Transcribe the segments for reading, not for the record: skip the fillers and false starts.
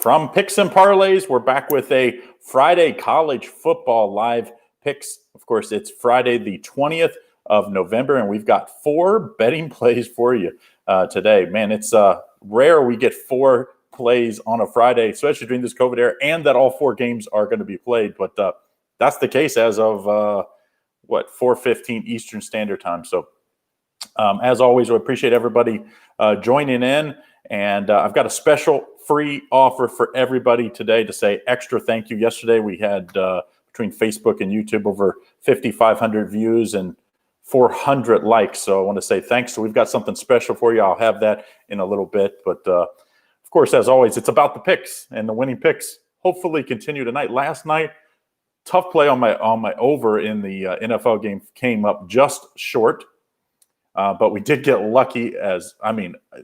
From Picks and Parlays, we're back with a Friday college football live picks. Of course, it's Friday the 20th of November, and we've got 4 betting plays for you today. Man, it's rare we get 4 plays on a Friday, especially during this COVID era, and that all 4 games are going to be played. But that's the case as of, 4:15 Eastern Standard Time. So as always, we appreciate everybody joining in. And I've got a special free offer for everybody today to say extra thank you. Yesterday we had between Facebook and YouTube over 5,500 views and 400 likes. So I want to say thanks. So we've got something special for you. I'll have that in a little bit. But of course, as always, it's about the picks, and the winning picks hopefully continue tonight. Last night, tough play on my over in the NFL game came up just short. But we did get lucky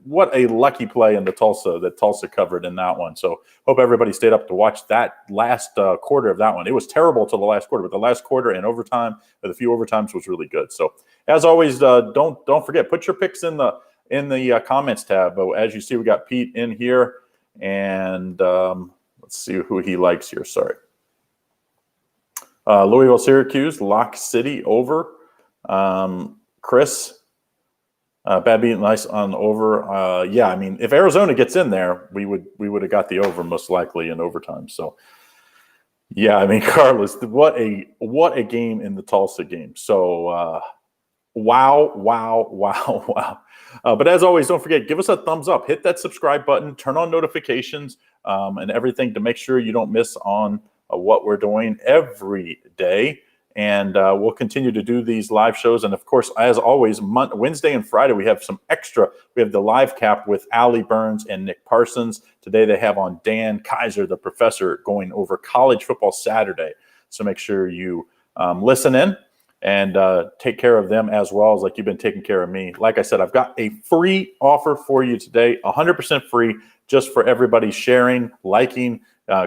what a lucky play in Tulsa covered in that one. So hope everybody stayed up to watch that last quarter of that one. It was terrible till the last quarter, but the last quarter and overtime, with a few overtimes, was really good. So as always, don't forget, put your picks in the comments tab. But as you see, we got Pete in here, and let's see who he likes here. Sorry. Louisville, Syracuse, Lock City over. Chris. Babby, nice on over. If Arizona gets in there, we would have got the over most likely in overtime. So, Carlos, what a game in the Tulsa game. So, wow. But as always, don't forget, give us a thumbs up, hit that subscribe button, turn on notifications, and everything to make sure you don't miss on what we're doing every day. And we'll continue to do these live shows. And, of course, as always, Wednesday and Friday, we have some extra. We have the live cap with Allie Burns and Nick Parsons. Today they have on Dan Kaiser, the professor, going over college football Saturday. So make sure you listen in and take care of them as well as like you've been taking care of me. Like I said, I've got a free offer for you today, 100% free, just for everybody sharing, liking,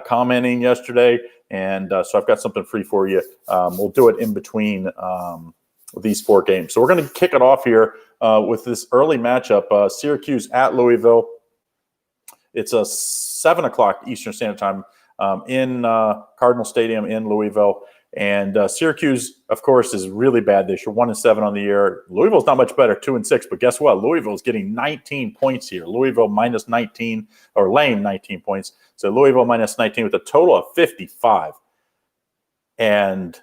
commenting yesterday. And so I've got something free for you. We'll do it in between these 4 games. So we're going to kick it off here with this early matchup, Syracuse at Louisville. It's a 7 o'clock Eastern Standard Time in Cardinal Stadium in Louisville. And Syracuse, of course, is really bad this year, 1-7 on the year. Louisville's not much better, 2-6. But guess what? Louisville's getting 19 points here. Louisville minus 19, or laying 19 points. So Louisville minus 19 with a total of 55. And,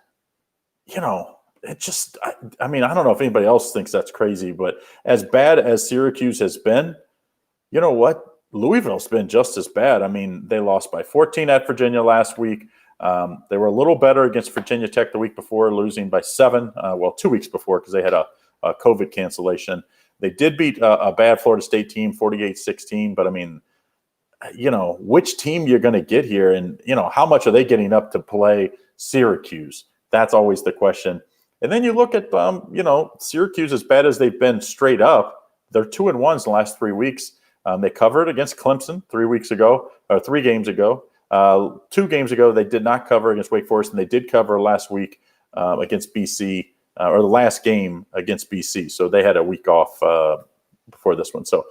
it just, I don't know if anybody else thinks that's crazy, but as bad as Syracuse has been, you know what? Louisville's been just as bad. They lost by 14 at Virginia last week. They were a little better against Virginia Tech the week before, losing by 7. 2 weeks before, because they had a COVID cancellation. They did beat a bad Florida State team, 48-16. But which team you're going to get here, and how much are they getting up to play Syracuse? That's always the question. And then you look at Syracuse, as bad as they've been straight up, they're 2-1 in the last 3 weeks. They covered against Clemson 3 games ago. 2 games ago, they did not cover against Wake Forest, and they did cover last week against BC, or the last game against BC. So they had a week off before this one. So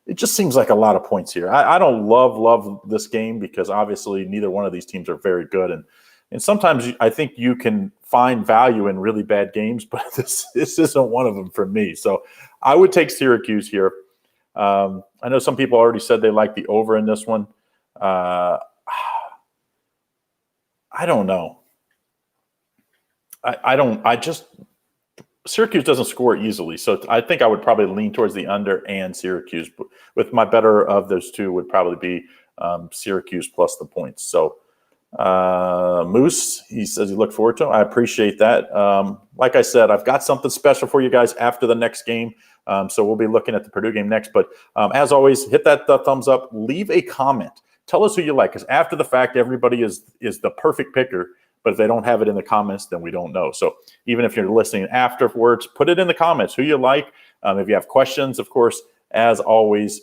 it just seems like a lot of points here. I don't love this game, because obviously neither one of these teams are very good. And sometimes I think you can find value in really bad games, but this isn't one of them for me. So I would take Syracuse here. I know some people already said they like the over in this one. I don't know. Syracuse doesn't score easily, so I think I would probably lean towards the under and Syracuse. But with my better of those two would probably be Syracuse plus the points. So Moose, he says he looked forward to it. I appreciate that. Like I said, I've got something special for you guys after the next game. So we'll be looking at the Purdue game next. But as always, hit that thumbs up. Leave a comment. Tell us who you like, because after the fact, everybody is the perfect picker. But if they don't have it in the comments, then we don't know. So even if you're listening afterwards, put it in the comments who you like. If you have questions, of course, as always,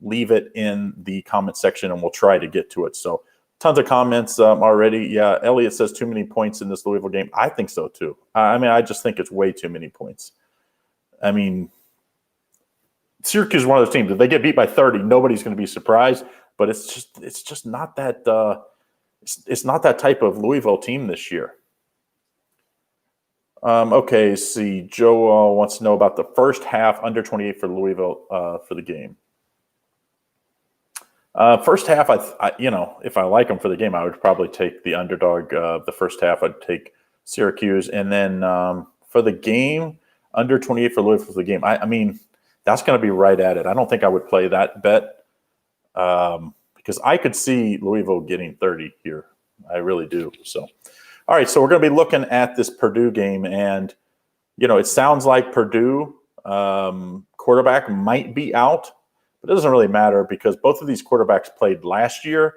leave it in the comment section, and we'll try to get to it. So tons of comments already. Yeah, Elliot says too many points in this Louisville game. I think so, too. I just think it's way too many points. Syracuse is one of those teams. If they get beat by 30, nobody's going to be surprised. but it's just not that it's not that type of Louisville team this year. Okay, see, Joe wants to know about the first half under 28 for Louisville for the game. First half, I if I like them for the game, I would probably take the underdog. The first half, I'd take Syracuse, and then for the game, under 28 for Louisville for the game. I mean, that's going to be right at it. I don't think I would play that bet because I could see Louisville getting 30 here. I really do. So. All right, so we're going to be looking at this Purdue game, and, it sounds like Purdue quarterback might be out, but it doesn't really matter because both of these quarterbacks played last year.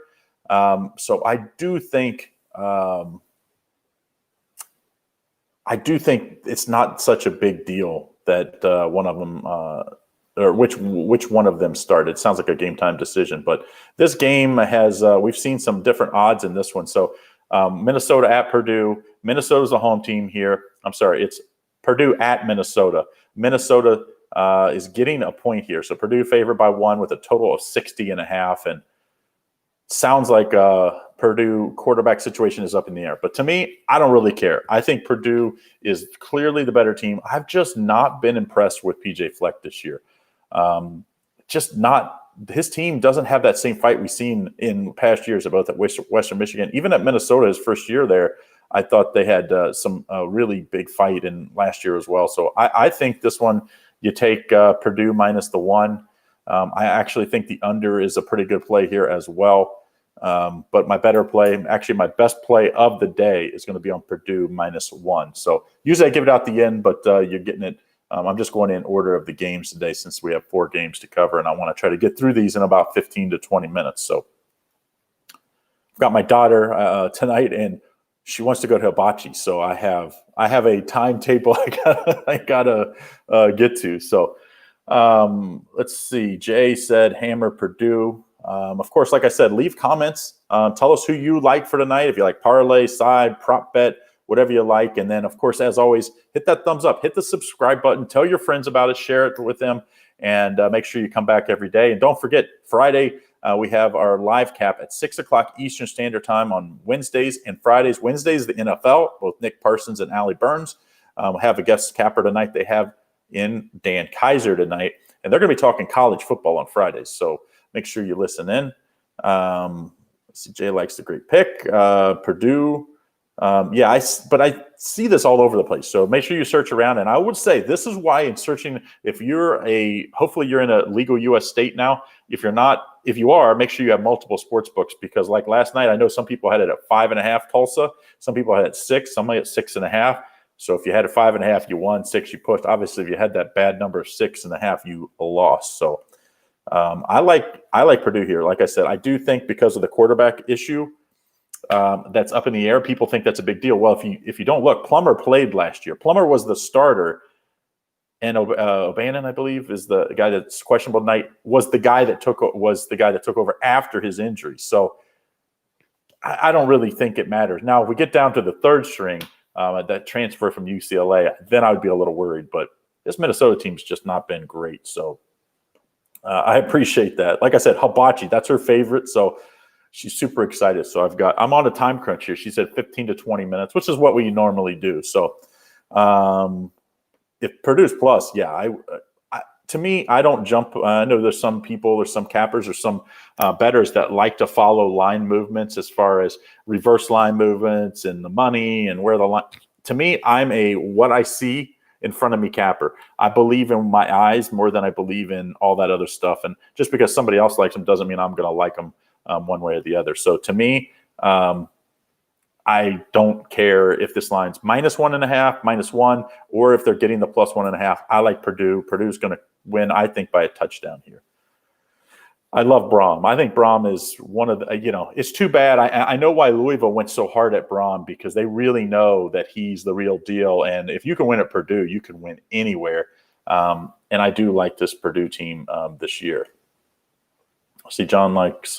So I do think it's not such a big deal that one of them or which one of them started. It sounds like a game time decision, but this game has we've seen some different odds in this one. So Minnesota at Purdue. Minnesota's the home team here. I'm sorry, it's Purdue at Minnesota. Minnesota is getting a point here. So Purdue favored by 1 with a total of 60.5. And sounds like Purdue quarterback situation is up in the air. But to me, I don't really care. I think Purdue is clearly the better team. I've just not been impressed with PJ Fleck this year. Just not. His team doesn't have that same fight we've seen in past years, both at Western Michigan. Even at Minnesota, his first year there, I thought they had some really big fight in last year as well. So I think this one, you take Purdue minus the 1. I actually think the under is a pretty good play here as well. But my better play, actually my best play of the day is going to be on Purdue minus 1. So usually I give it out the end, but you're getting it. I'm just going in order of the games today since we have 4 games to cover, and I want to try to get through these in about 15 to 20 minutes. So I've got my daughter tonight, and she wants to go to hibachi. So I have a timetable I gotta get to. So let's see. Jay said hammer Purdue. Of course, like I said, leave comments. Tell us who you like for tonight. If you like parlay, side, prop bet, whatever you like. And then, of course, as always, hit that thumbs up, hit the subscribe button, tell your friends about it, share it with them, and make sure you come back every day. And don't forget, Friday, we have our live cap at 6 o'clock Eastern Standard Time on Wednesdays and Fridays. Wednesdays, the NFL, both Nick Parsons and Allie Burns. We have a guest capper tonight. They have in Dan Kaiser tonight, and they're going to be talking college football on Fridays. So make sure you listen in. Jay likes the great pick. Purdue. But I see this all over the place. So make sure you search around. And I would say this is why in searching, hopefully you're in a legal U.S. state now. If you're not, if you are, make sure you have multiple sports books, because like last night, I know some people had it at 5.5 Tulsa. Some people had it at 6, some at 6.5. So if you had a 5.5, you won. 6, you pushed. Obviously, if you had that bad number of 6.5, you lost. So I like Purdue here. Like I said, I do think because of the quarterback issue, that's up in the air. People think that's a big deal. Well, if you don't look, Plummer played last year. Plummer was the starter, and O'Bannon, I believe, is the guy that's questionable tonight. Was the guy that took over after his injury. So I don't really think it matters. Now, if we get down to the third string, that transfer from UCLA, then I would be a little worried. But this Minnesota team's just not been great. So I appreciate that. Like I said, hibachi, that's her favorite. So she's super excited. So I'm on a time crunch here. She said 15 to 20 minutes, which is what we normally do. So if Purdue's plus, yeah, to me, I don't jump. I know there's some people or some cappers or some bettors that like to follow line movements as far as reverse line movements and the money and where the line. To me, I'm a what I see in front of me capper. I believe in my eyes more than I believe in all that other stuff. And just because somebody else likes them doesn't mean I'm going to like them one way or the other. So to me, I don't care if this line's -1.5, -1, or if they're getting the +1.5. I like Purdue. Purdue's going to win, I think, by a touchdown here. I love Braum. I think Braum is one of the, it's too bad. I know why Louisville went so hard at Braum, because they really know that he's the real deal. And if you can win at Purdue, you can win anywhere. And I do like this Purdue team this year. See, John likes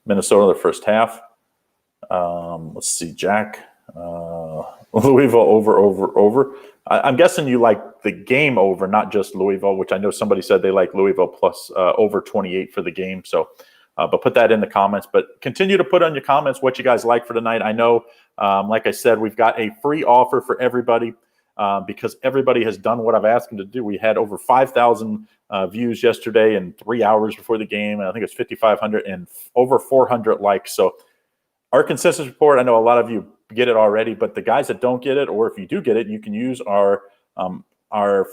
Minnesota the first half. Let's see, Jack. Louisville over. I'm guessing you like the game over, not just Louisville, which I know somebody said they like Louisville plus over 28 for the game. So But put that in the comments. But continue to put on your comments what you guys like for tonight. I know, like I said, we've got a free offer for everybody because everybody has done what I've asked them to do. We had over 5,000 views yesterday and 3 hours before the game. And I think it's 5,500 and over 400 likes. So our consensus report, I know a lot of you get it already, but the guys that don't get it, or if you do get it, you can use our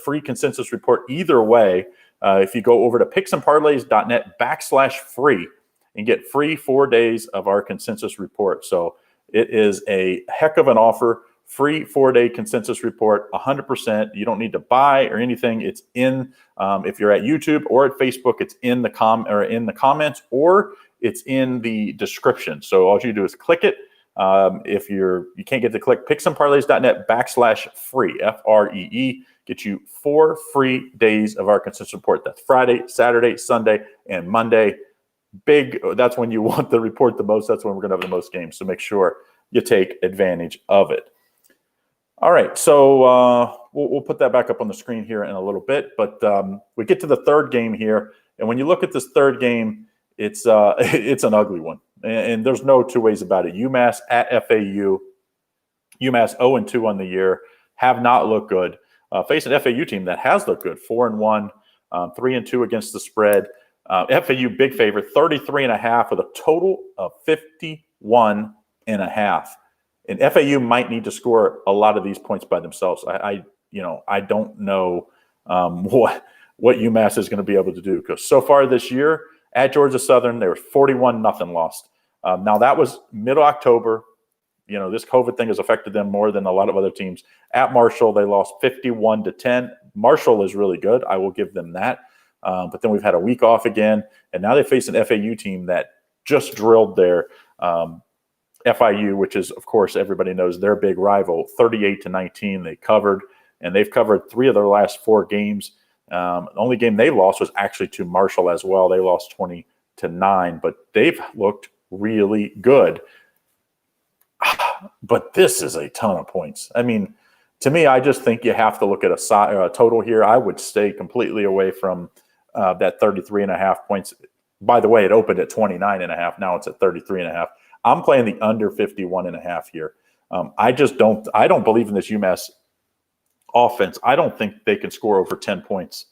free consensus report either way. If you go over to picksandparlays.net/free and get free 4 days of our consensus report. So it is a heck of an offer. Free 4-day consensus report, 100%. You don't need to buy or anything. It's in, if you're at YouTube or at Facebook, it's in the comments, or it's in the description. So all you do is click it. If you can't get to click, picksandparlays.net/free, FREE, get you 4 free days of our consensus report. That's Friday, Saturday, Sunday, and Monday. That's when you want the report the most. That's when we're going to have the most games. So make sure you take advantage of it. All right, so we'll put that back up on the screen here in a little bit. But we get to the third game here, and when you look at this third game, it's an ugly one, and there's no two ways about it. UMass at FAU. UMass 0-2 on the year, have not looked good. Facing an FAU team that has looked good, 4-1, 3-2 against the spread. FAU big favorite, 33.5 with a total of 51.5. And FAU might need to score a lot of these points by themselves. I don't know what UMass is going to be able to do, because so far this year at Georgia Southern, they were 41-0 lost. Now that was mid-October. This COVID thing has affected them more than a lot of other teams. At Marshall, they lost 51-10. Marshall is really good. I will give them that. But then we've had a week off again, and now they face an FAU team that just drilled their FIU, which is, of course, everybody knows their big rival, 38-19. They covered, and they've covered 3 of their last 4 games. The only game they lost was actually to Marshall as well. They lost 20-9, but they've looked really good. But this is a ton of points. I mean, to me, I just think you have to look at a total here. I would stay completely away from that 33.5 points. By the way, it opened at 29.5. Now it's at 33.5. I'm playing the under 51.5 here. I don't believe in this UMass offense. I don't think they can score over 10 points.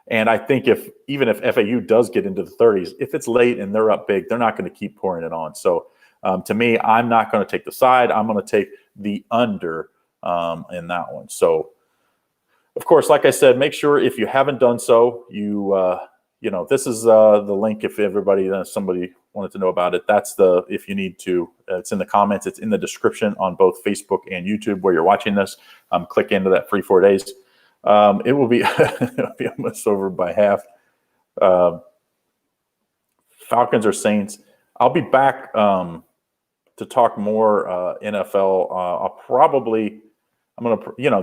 And I think even if FAU does get into the 30s, if it's late and they're up big, they're not going to keep pouring it on. So to me, I'm not going to take the side. I'm going to take the under in that one. So, of course, like I said, make sure if you haven't done so, this is the link. If somebody wanted to know about it, if you need to, it's in the comments. It's in the description on both Facebook and YouTube where you're watching this. Click into that free 4 days. It will be, it'll be almost over by half. Falcons or Saints. I'll be back to talk more NFL.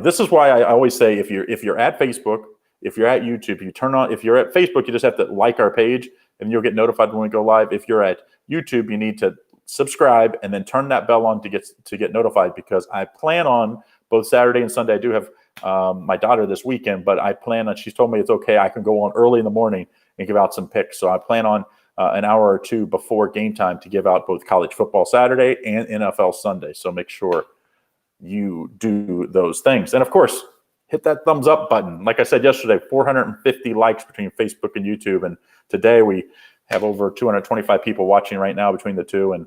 This is why I always say if you're at Facebook, if you're at YouTube, if you're at Facebook, you just have to like our page and you'll get notified when we go live. If you're at YouTube, you need to subscribe and then turn that bell on to get notified, because I plan on both Saturday and Sunday. I do have my daughter this weekend, but I plan on, she's told me it's okay. I can go on early in the morning and give out some picks. So I plan on an hour or two before game time to give out both college football Saturday and NFL Sunday. So make sure you do those things. And of course, hit that thumbs up button. Like I said yesterday, 450 likes between Facebook and YouTube. And today we have over 225 people watching right now between the two. And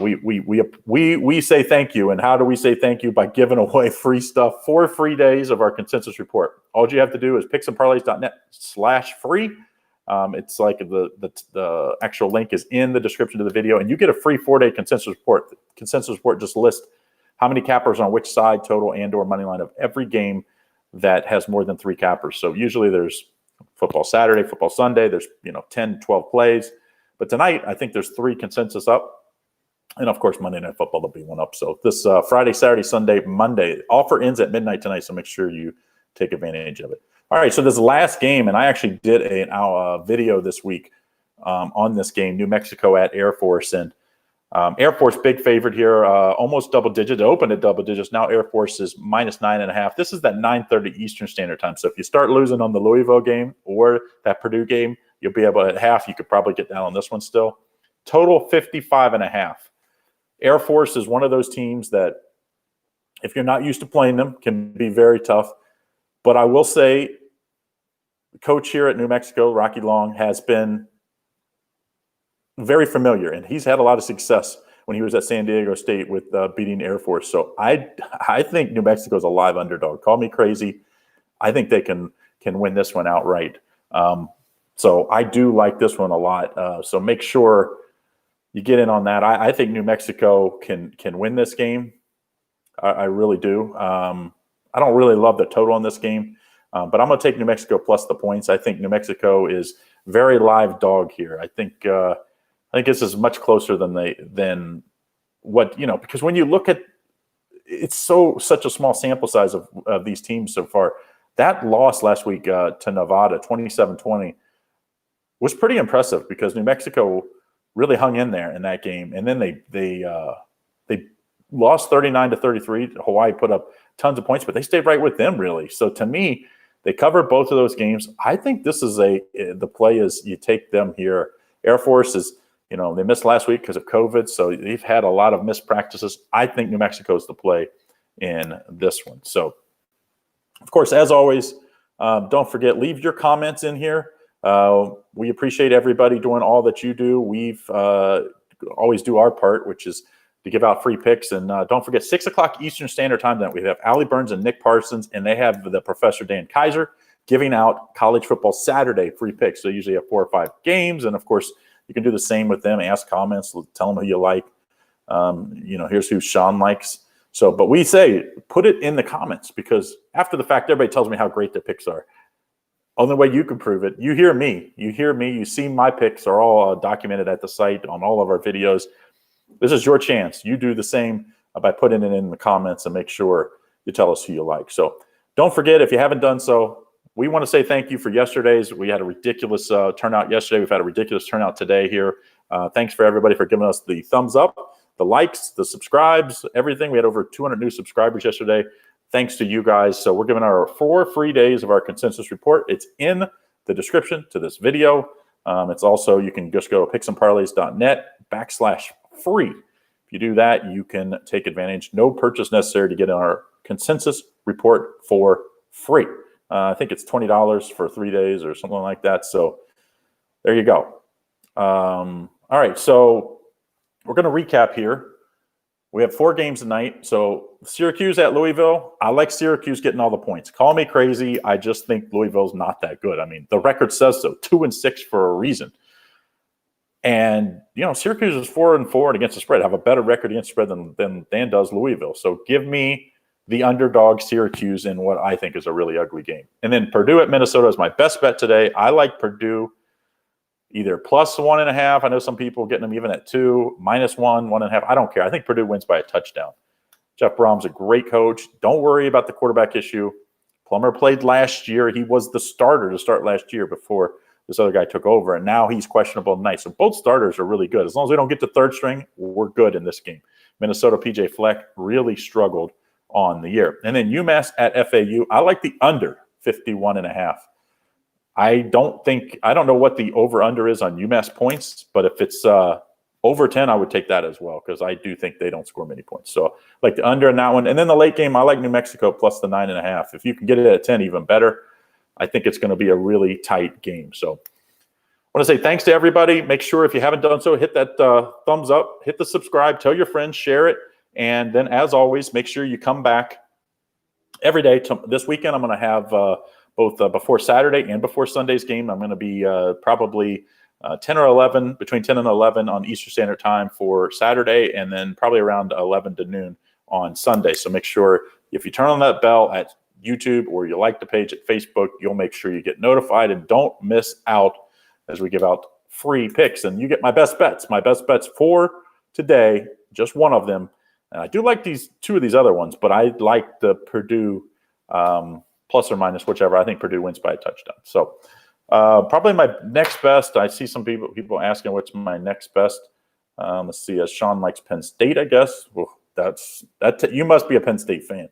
we say thank you. And how do we say thank you? By giving away free stuff, 4 free days of our consensus report. All you have to do is picksandparlays.net/free. It's like the actual link is in the description of the video, and you get a free 4-day consensus report. The consensus report just lists how many cappers on which side, total and or money line of every game that has more than 3 cappers. So usually there's football Saturday, football Sunday. There's 10, 12 plays. But tonight, I think there's 3 consensus up. And, of course, Monday Night Football, there'll be one up. So this Friday, Saturday, Sunday, Monday, offer ends at midnight tonight, so make sure you take advantage of it. All right, so this last game, and I actually did a video this week on this game, New Mexico at Air Force. And Air Force, big favorite here, almost double digits. It opened at double digits. Now Air Force is -9.5. This is that 9:30 Eastern Standard Time. So if you start losing on the Louisville game or that Purdue game, You'll be able at half. You could probably get down on this one still. Total 55.5. Air Force is one of those teams that, if you're not used to playing them, can be very tough. But I will say, the coach here at New Mexico, Rocky Long, has been very familiar, and he's had a lot of success when he was at San Diego State with beating Air Force. So I think New Mexico is a live underdog. Call me crazy. I think they can win this one outright. So I do like this one a lot. So make sure you get in on that. I think New Mexico can win this game. I really do. I don't really love the total in this game, but I'm going to take New Mexico plus the points. I think New Mexico is very live dog here. I think this is much closer than what, because when you look at, it's such a small sample size of these teams so far. That loss last week to Nevada, 27-20, was pretty impressive because New Mexico really hung in there in that game, and then they lost 39-33. Hawaii put up tons of points, but they stayed right with them, really. So to me, they covered both of those games. I think this is the play is you take them here. Air Force is, they missed last week because of COVID, so they've had a lot of missed practices. I think New Mexico is the play in this one. So, of course, as always, don't forget, leave your comments in here. We appreciate everybody doing all that you do. We've always do our part, which is to give out free picks. And don't forget, 6 o'clock Eastern Standard Time tonight, we have Allie Burns and Nick Parsons, and they have the Professor Dan Kaiser giving out college football Saturday free picks. So usually have 4 or 5 games. And, of course, you can do the same with them. Ask comments, tell them who you like. Here's who Sean likes. So, but we say, put it in the comments, because after the fact, everybody tells me how great their picks are. Only way you can prove it, you hear me. You see my picks are all documented at the site on all of our videos. This is your chance. You do the same by putting it in the comments and make sure you tell us who you like. So don't forget, if you haven't done so, we want to say thank you for yesterday's. We had a ridiculous turnout yesterday. We've had a ridiculous turnout today here. Thanks for everybody for giving us the thumbs up, the likes, the subscribes, everything. We had over 200 new subscribers yesterday. Thanks to you guys. So we're giving our 4 free days of our consensus report. It's in the description to this video. It's also, you can just go to picksandparlays.net/free. If you do that, you can take advantage. No purchase necessary to get our consensus report for free. I think it's $20 for 3 days or something like that. So there you go. All right, so we're going to recap here. We have 4 games tonight. So Syracuse at Louisville. I like Syracuse getting all the points. Call me crazy. I just think Louisville's not that good. I mean, the record says so. 2-6 for a reason. And, Syracuse is 4-4 against the spread. Have a better record against the spread than does Louisville. So give me the underdog Syracuse in what I think is a really ugly game. And then Purdue at Minnesota is my best bet today. I like Purdue either plus 1.5. I know some people getting them even at 2, -1, 1.5. I don't care. I think Purdue wins by a touchdown. Jeff Brom's a great coach. Don't worry about the quarterback issue. Plummer played last year. He was the starter to start last year before this other guy took over, and now he's questionable tonight. So both starters are really good. As long as we don't get to third string, we're good in this game. Minnesota, P.J. Fleck really struggled on the year. And then UMass at FAU. I like the under 51.5. I don't know what the over-under is on UMass points, but if it's over 10, I would take that as well, because I do think they don't score many points. So like the under in that one. And then the late game, I like New Mexico plus the 9.5. If you can get it at 10, even better. I think it's going to be a really tight game. So I want to say thanks to everybody. Make sure, if you haven't done so, hit that thumbs up, hit the subscribe, tell your friends, share it. And then, as always, make sure you come back every day. This weekend, I'm going to have both before Saturday and before Sunday's game. I'm going to be probably 10 or 11, between 10 and 11 on Eastern Standard Time for Saturday, and then probably around 11 to noon on Sunday. So make sure if you turn on that bell at YouTube or you like the page at Facebook, you'll make sure you get notified and don't miss out as we give out free picks. And you get my best bets. My best bets for today, just one of them. And I do like 2 of these other ones, but I like the Purdue plus or minus, whichever. I think Purdue wins by a touchdown. So probably my next best. I see some people asking what's my next best. Let's see. As Sean likes Penn State, I guess. Well, you must be a Penn State fan.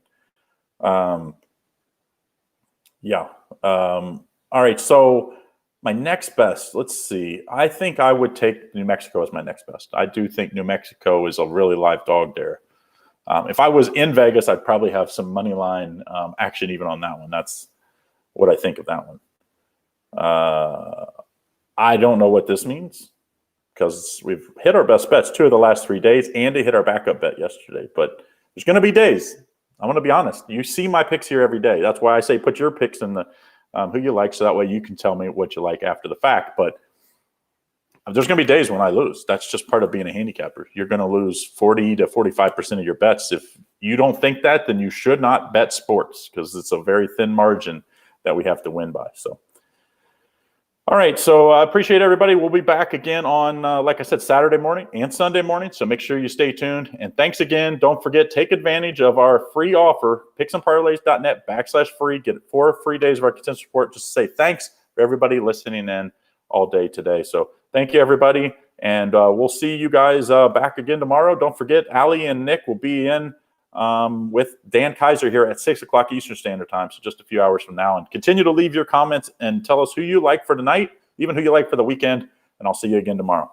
Yeah. All right. So My next best, let's see. I think I would take New Mexico as my next best. I do think New Mexico is a really live dog there. If I was in Vegas, I'd probably have some money line action even on that one. That's what I think of that one. I don't know what this means because we've hit our best bets 2 of the last 3 days and to hit our backup bet yesterday. But there's going to be days. I'm going to be honest. You see my picks here every day. That's why I say put your picks in the who you like, so that way you can tell me what you like after the fact. But there's going to be days when I lose. That's just part of being a handicapper. You're going to lose 40 to 45% of your bets. If you don't think that, then you should not bet sports because it's a very thin margin that we have to win by. So, all right. So I appreciate everybody. We'll be back again on, like I said, Saturday morning and Sunday morning. So make sure you stay tuned. And thanks again. Don't forget, take advantage of our free offer, picksandparlays.net/free. Get 4 free days of our consensus report. Just to say thanks for everybody listening in all day today. So thank you, everybody. And we'll see you guys back again tomorrow. Don't forget, Allie and Nick will be in with Dan Kaiser here at 6 o'clock Eastern Standard Time, so just a few hours from now. And continue to leave your comments and tell us who you like for tonight, even who you like for the weekend, and I'll see you again tomorrow.